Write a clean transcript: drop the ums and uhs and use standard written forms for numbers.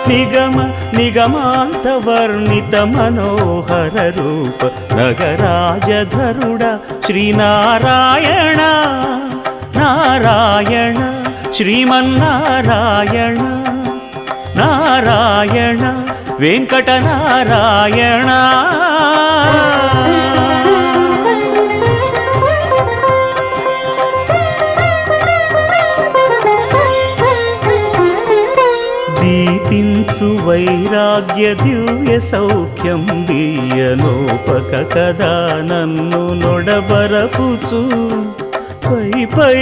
నిగమ నిగమాంత వర్ణిత మనోహర రూప నగరాజధరుడ శ్రీనారాయణ నారాయణ శ్రీమన్నారాయణ నారాయణ వెంకటనారాయణ. దీపించు వైరాగ్య దివ్య సౌఖ్యం దీయనోపక కదా నన్ను నొడబరపుచు పై పై